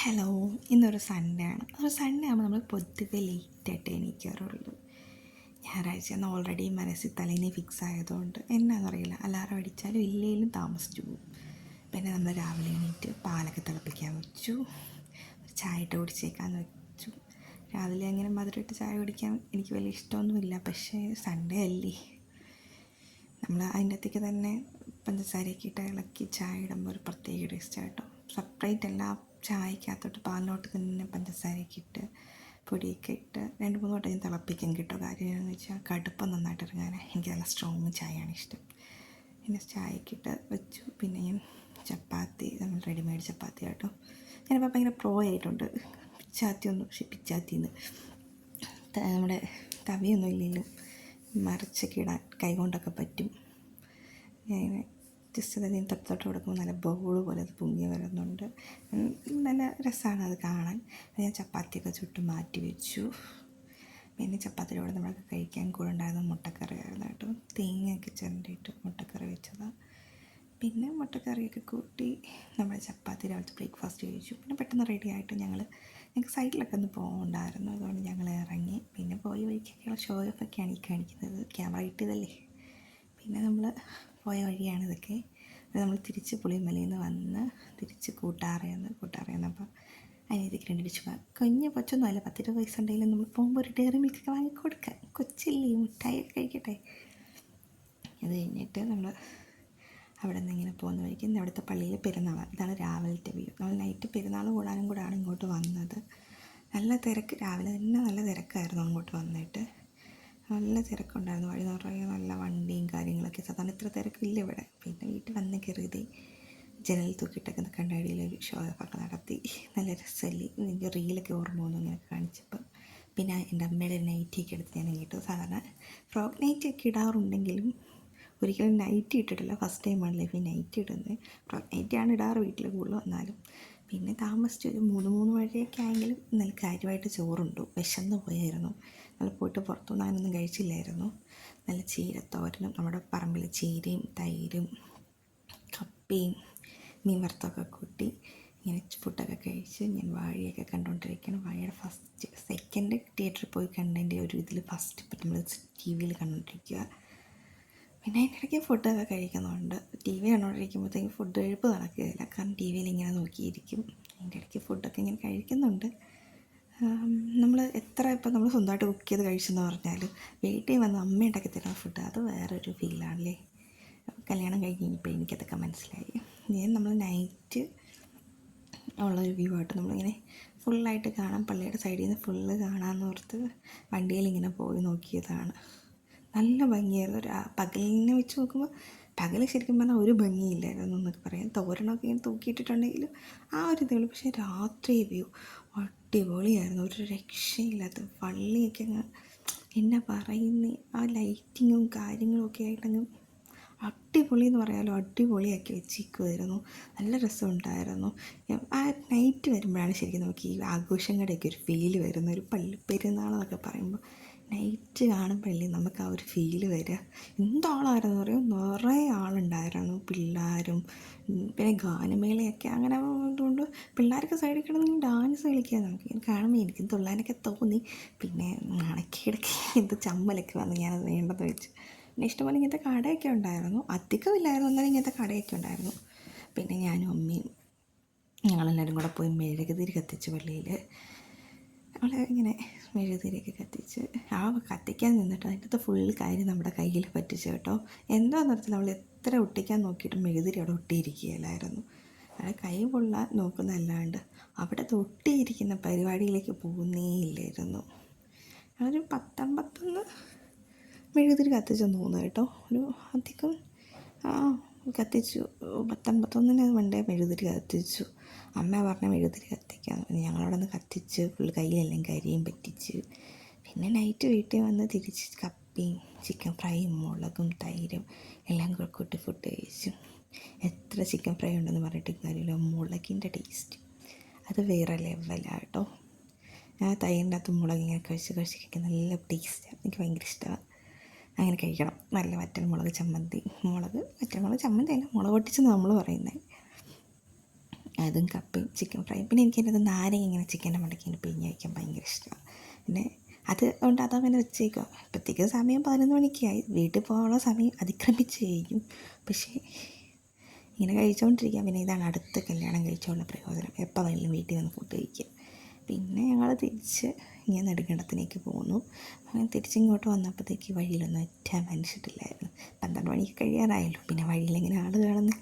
Hello. ഇന്നൊരു Sunday ആണ്. ഒരു സൺഡേ ആകുമ്പോൾ നമ്മൾ പൊതുവെ ലേറ്റായിട്ട് എണീക്കാറുള്ളൂ. ഞായറാഴ്ച എന്ന് ഓൾറെഡി മനസ്സിൽ തലേന്ന് ഫിക്സ് ആയതുകൊണ്ട് എന്നാണെന്നറിയില്ല, അലാറം അടിച്ചാലും ഇല്ലെങ്കിലും താമസിച്ചു പോകും. പിന്നെ നമ്മൾ രാവിലെ എണീറ്റ് പാലൊക്കെ തിളപ്പിക്കാൻ വെച്ചു, ചായ ഇട്ട് കുടിച്ചേക്കാന്ന് വെച്ചു. രാവിലെ അങ്ങനെ മധുരമായിട്ട് ചായ കുടിക്കാൻ എനിക്ക് വലിയ ഇഷ്ടമൊന്നുമില്ല, പക്ഷേ സൺഡേ അല്ലേ, നമ്മൾ അതിൻ്റെ അകത്തേക്ക് തന്നെ പഞ്ചസാരയൊക്കെ ഇട്ട് ഇളക്കി ചായ ഇടുമ്പോൾ ഒരു പ്രത്യേക ടേസ്റ്റ് ആട്ടോ. സെപ്പറേറ്റ് അല്ല, ചായക്കകത്തോട്ട് പാലിലോട്ട് തന്നെ പഞ്ചസാരയൊക്കെ ഇട്ട് പൊടിയൊക്കെ ഇട്ട് 2-3 വട്ടം ഞാൻ തിളപ്പിക്കാൻ കിട്ടും. കാര്യം എന്ന് വെച്ചാൽ കടുപ്പം നന്നായിട്ട് ഇറങ്ങാൻ എനിക്ക് നല്ല സ്ട്രോങ് ചായയാണ് ഇഷ്ടം. പിന്നെ ചായയൊക്കെ ഇട്ട് വെച്ചു. പിന്നെ ഞാൻ ചപ്പാത്തി, നമ്മൾ റെഡിമെയ്ഡ് ചപ്പാത്തി കേട്ടോ. ഞാനിപ്പോൾ ഭയങ്കര പ്രോ ആയിട്ടുണ്ട്. പിച്ചാത്തിന്ന് നമ്മുടെ തവിയൊന്നും ഇല്ലെങ്കിലും മറിച്ചൊക്കെ ഇടാൻ കൈകൊണ്ടൊക്കെ പറ്റും. ഞാൻ ജസ്റ്റ് അതിന് തൊട്ട് കൊടുക്കുമ്പോൾ നല്ല ബൗൾ പോലെ അത് പൊങ്ങി വരുന്നുണ്ട്. നല്ല രസമാണ് അത് കാണാൻ. ഞാൻ ചപ്പാത്തിയൊക്കെ ചുട്ട് മാറ്റി വെച്ചു. പിന്നെ ചപ്പാത്തിയുടെ നമ്മളൊക്കെ കഴിക്കാൻ കൂടെ ഉണ്ടായിരുന്ന മുട്ടക്കറിയായിരുന്നു കേട്ടോ. തേങ്ങയൊക്കെ ചിരണ്ടിയിട്ട് മുട്ടക്കറി വെച്ചതാണ്. പിന്നെ മുട്ടക്കറിയൊക്കെ കൂട്ടി നമ്മൾ ചപ്പാത്തി രാവിലത്തെ ബ്രേക്ക്ഫാസ്റ്റ് കഴിച്ചു. പിന്നെ പെട്ടെന്ന് റെഡി ആയിട്ട് ഞങ്ങൾക്ക് സൈഡിലൊക്കെ ഒന്ന് പോകണ്ടായിരുന്നു, അതുകൊണ്ട് ഞങ്ങൾ ഇറങ്ങി. പിന്നെ പോയി വഴിക്കൊക്കെയുള്ള ഷോ ഓഫൊക്കെയാണ് ഈ കാണിക്കുന്നത്, ക്യാമറ ഇട്ടതല്ലേ. പിന്നെ നമ്മൾ പോയ വഴിയാണ് ഇതൊക്കെ. നമ്മൾ തിരിച്ച് പുളിമലയിൽ നിന്ന് വന്ന് തിരിച്ച് കൂട്ടാറയെന്നപ്പോൾ അതിനേക്ക് 2 ഡിഷ് കുഞ്ഞ് കൊച്ചൊന്നുമല്ല, 10-20 പൈസ ഉണ്ടെങ്കിലും നമ്മൾ പോകുമ്പോൾ ഒരു ഡയറി മിൽക്കൊക്കെ വാങ്ങിക്കൊടുക്കാം. കൊച്ചില്ലേ, മിഠായിയൊക്കെ കഴിക്കട്ടെ. അത് കഴിഞ്ഞിട്ട് നമ്മൾ അവിടെ നിന്ന് ഇങ്ങനെ പോകുന്ന വഴിക്ക് അവിടുത്തെ പള്ളിയിൽ പെരുന്നാളാണ്. ഇതാണ് രാവിലത്തെ വ്യൂ. നമ്മൾ നൈറ്റ് പെരുന്നാൾ കൂടാനും കൂടാണ് ഇങ്ങോട്ട് വന്നത്. നല്ല തിരക്ക്, രാവിലെ തന്നെ നല്ല തിരക്കായിരുന്നു അങ്ങോട്ട് വന്നിട്ട്. നല്ല തിരക്കുണ്ടായിരുന്നു, വഴി നിറയെ നല്ല വണ്ടിയും കാര്യങ്ങളൊക്കെ. സാധാരണ ഇത്ര തിരക്കില്ല ഇവിടെ. പിന്നെ വീട്ടിൽ വന്ന് കയറിയത് ജനൽ തൂക്കിയിട്ടൊക്കെ നിൽക്കേണ്ട അടിയിൽ ഒരു ഷോ ഓഫൊക്കെ നടത്തി. നല്ല രസമല്ലേ. എനിക്ക് റീലൊക്കെ ഓർമ്മ വന്നു ഇങ്ങനെ കാണിച്ചപ്പോൾ. പിന്നെ എൻ്റെ അമ്മയുടെ നൈറ്റിയൊക്കെ എടുത്ത് ഞാൻ ഇട്ടു. സാധാരണ ഫ്രോക്ക് നൈറ്റിയൊക്കെ ഇടാറുണ്ടെങ്കിലും ഒരിക്കലും നൈറ്റി ഇട്ടിട്ടില്ല. ഫസ്റ്റ് ടൈമാണ് ലൈഫിൽ നൈറ്റി ഇടുന്നത്. ഫ്രോക്ക് നൈറ്റിയാണ് ഇടാറ് വീട്ടിൽ കൂടുതലും. എന്നാലും പിന്നെ താമസിച്ച് ഒരു 3 വഴിയൊക്കെ ആയെങ്കിലും നല്ല കാര്യമായിട്ട് ചോറുണ്ടു. വിശന്ന് പോയായിരുന്നു. നമ്മൾ പോയിട്ട് പുറത്തുനിന്ന് അങ്ങനൊന്നും കഴിച്ചില്ലായിരുന്നു. നല്ല ചീരത്തോരനും നമ്മുടെ പറമ്പിൽ ചീരയും തൈരും കപ്പയും മീൻ വറുത്തൊക്കെ കൂട്ടി ഇങ്ങനെ ഫുഡൊക്കെ കഴിച്ച് ഞാൻ വാഴയൊക്കെ കണ്ടുകൊണ്ടിരിക്കുകയാണ്. വാഴയുടെ സെക്കൻഡ് തിയേറ്ററിൽ പോയി കണ്ടതിൻ്റെ ഒരു ഇതിൽ ഫസ്റ്റ് ഇപ്പം നമ്മൾ TV-യിൽ കണ്ടുകൊണ്ടിരിക്കുക. പിന്നെ അതിൻ്റെ ഇടയ്ക്ക് ഫുഡൊക്കെ കഴിക്കുന്നുണ്ട്. TV കണ്ടുകൊണ്ടിരിക്കുമ്പോഴത്തേക്കും ഫുഡ് കഴിപ്പ് നടക്കുകയില്ല, കാരണം TV-യിൽ ഇങ്ങനെ നോക്കിയിരിക്കും. അതിൻ്റെ ഇടയ്ക്ക് ഫുഡൊക്കെ ഇങ്ങനെ കഴിക്കുന്നുണ്ട്. നമ്മൾ ഇപ്പം നമ്മൾ സ്വന്തമായിട്ട് കുക്ക് ചെയ്ത് കഴിച്ചെന്ന് പറഞ്ഞാലും വീട്ടിൽ വന്ന് അമ്മ ഉണ്ടാക്കി തരുന്ന ഫുഡ് അത് വേറൊരു ഫീലാണല്ലേ. കല്യാണം കഴിഞ്ഞപ്പോൾ എനിക്കതൊക്കെ മനസ്സിലായി. നമ്മൾ നൈറ്റ് ഉള്ളൊരു വ്യൂ ആയിട്ട് നമ്മളിങ്ങനെ ഫുള്ളായിട്ട് കാണാം. പള്ളിയുടെ സൈഡിൽ നിന്ന് ഫുള്ള് കാണാമെന്ന് ഓർത്ത് വണ്ടിയിൽ ഇങ്ങനെ പോയി നോക്കിയതാണ്. നല്ല ഭംഗിയായിരുന്നു. പകലിനെ വെച്ച് നോക്കുമ്പോൾ പകൽ ശരിക്കും പറഞ്ഞാൽ ഒരു ഭംഗിയില്ലായിരുന്നു എന്നൊക്കെ പറയാം. തോരണമൊക്കെ ഇങ്ങനെ തൂക്കിയിട്ടിട്ടുണ്ടെങ്കിലും ആ ഒരു ഇതേ ഉള്ളൂ. പക്ഷേ രാത്രി വ്യൂ അടിപൊളിയായിരുന്നു, ഒരു രക്ഷയില്ലാത്ത. പള്ളിയൊക്കെ അങ്ങ് എന്നാ പറയുന്നത്, ആ ലൈറ്റിങ്ങും കാര്യങ്ങളും ഒക്കെ ആയിട്ടങ്ങ് അടിപൊളി എന്ന് പറയാമല്ലോ, അടിപൊളിയാക്കി വെച്ചിരിക്കുമായിരുന്നു. നല്ല രസമുണ്ടായിരുന്നു. ആ നൈറ്റ് വരുമ്പോഴാണ് ശരിക്കും നമുക്ക് ഈ ആഘോഷങ്ങളുടെയൊക്കെ ഒരു ഫീല് വരുന്നത്. ഒരു പള്ളിപ്പെരുന്നാളെന്നൊക്കെ പറയുമ്പോൾ നൈറ്റ് കാണുമ്പോഴല്ലേ നമുക്ക് ആ ഒരു ഫീല് വരിക. എന്താളായിരുന്നു പറയും, നിറയെ ആളുണ്ടായിരുന്നു, പിള്ളേരും. പിന്നെ ഗാനമേളയൊക്കെ അങ്ങനെ അതുകൊണ്ട് പിള്ളേരൊക്കെ സൈഡിൽ കിടന്ന് ഡാൻസ് കളിക്കുക. നമുക്ക് കാണുമ്പോൾ എനിക്കും തുള്ളാനൊക്കെ തോന്നി. പിന്നെ ഇടയ്ക്ക് എന്ത് ചമ്മലൊക്കെ വന്ന് ഞാനത് വേണ്ടെന്ന് വെച്ചു. പിന്നെ ഇഷ്ടംപോലെ ഇങ്ങനത്തെ കടയൊക്കെ ഉണ്ടായിരുന്നു, അധികമില്ലായിരുന്നു, എന്നാലും ഇങ്ങനത്തെ കടയൊക്കെ ഉണ്ടായിരുന്നു. പിന്നെ ഞാനും അമ്മയും ഞങ്ങളെല്ലാവരും കൂടെ പോയി മെഴുകുതിരി കത്തിച്ച് പള്ളിയിൽ. അവിടെ ഇങ്ങനെ മെഴുകുതിരിയൊക്കെ കത്തിച്ച് കത്തിക്കാൻ നിന്നിട്ട് അതിൻ്റെ അകത്ത് ഫുൾ കാര്യം നമ്മുടെ കയ്യിൽ പറ്റിച്ചു കേട്ടോ. എന്താണെന്ന് വെച്ചാൽ നമ്മൾ എത്ര ഒട്ടിക്കാൻ നോക്കിയിട്ടും മെഴുകുതിരി അവിടെ ഒട്ടിയിരിക്കുകയില്ലായിരുന്നു. അവിടെ കൈ കൊള്ളാൻ നോക്കുന്നതല്ലാണ്ട് അവിടെ ഒട്ടിയിരിക്കുന്ന പരിപാടിയിലേക്ക് പോകുന്നേ ഇല്ലായിരുന്നു. ഒരു 10-51 മെഴുകുതിരി കത്തിച്ചെന്ന് തോന്നുന്നു കേട്ടോ. ഒരു അധികം കത്തിച്ചു. 10-51 വണ്ടേ മെഴുകുതിരി കത്തിച്ചു. അമ്മ പറഞ്ഞ മെഴുകുതിരി കത്തിക്കാൻ. ഞങ്ങളവിടെ നിന്ന് കത്തിച്ച് ഫുൾ കയ്യിലെല്ലാം കരിയും പറ്റിച്ച്. പിന്നെ നൈറ്റ് വീട്ടിൽ വന്ന് തിരിച്ച് കപ്പയും ചിക്കൻ ഫ്രൈയും മുളകും തൈരും എല്ലാം കൂട്ടി ഫുഡ് കഴിച്ചു. എത്ര ചിക്കൻ ഫ്രൈ ഉണ്ടെന്ന് പറഞ്ഞിട്ട് കാര്യമില്ല, മുളകിൻ്റെ ടേസ്റ്റ് അത് വേറെ ലെവലാണ് കേട്ടോ. ആ തൈരിൻ്റെ അകത്ത് മുളക് ഇങ്ങനെ കഴിച്ച് നല്ല ടേസ്റ്റാണ്, എനിക്ക് ഭയങ്കര ഇഷ്ടമാണ്. അങ്ങനെ കഴിക്കണം. നല്ല വറ്റൽമുളക് ചമ്മന്തി, വറ്റൽമുളക് ചമ്മന്തി അല്ല, മുളക് പൊട്ടിച്ചെന്ന് നമ്മൾ പറയുന്നത്. അതും കപ്പയും ചിക്കൻ ഫ്രൈ. പിന്നെ എനിക്കതിനകത്ത് നാരങ്ങ ഇങ്ങനെ ചിക്കൻ്റെ മണ്ടയ്ക്ക് ഇങ്ങനെ പിഴിഞ്ഞ് വയ്ക്കാൻ ഭയങ്കര ഇഷ്ടമാണ്. പിന്നെ അത് കൊണ്ട് അതങ്ങനെ വെച്ചേക്കുക. അപ്പോഴത്തേക്ക് സമയം 11 മണിക്കായി. വീട്ടിൽ പോകാനുള്ള സമയം അതിക്രമിച്ച് കഴിഞ്ഞു. പക്ഷേ ഇങ്ങനെ കഴിച്ചുകൊണ്ടിരിക്കുക. പിന്നെ ഇതാണ് അടുത്ത കല്യാണം കഴിച്ചുള്ള പ്രയോജനം, എപ്പോൾ വേണമെങ്കിലും വീട്ടിൽ വന്ന് ഫുഡ് കഴിക്കുക. പിന്നെ ഞങ്ങൾ തിരിച്ച് ഇങ്ങനെ നെടുങ്കണ്ടത്തിലേക്ക് പോന്നു. അങ്ങനെ തിരിച്ചിങ്ങോട്ട് വന്നപ്പോഴത്തേക്ക് വഴിയിലൊന്നും ഒറ്റ മനുഷ്യരില്ലായിരുന്നു. 12 മണിക്ക് കഴിയാറായല്ലോ. പിന്നെ വഴിയിലിങ്ങനെ ആൾ കാണുന്ന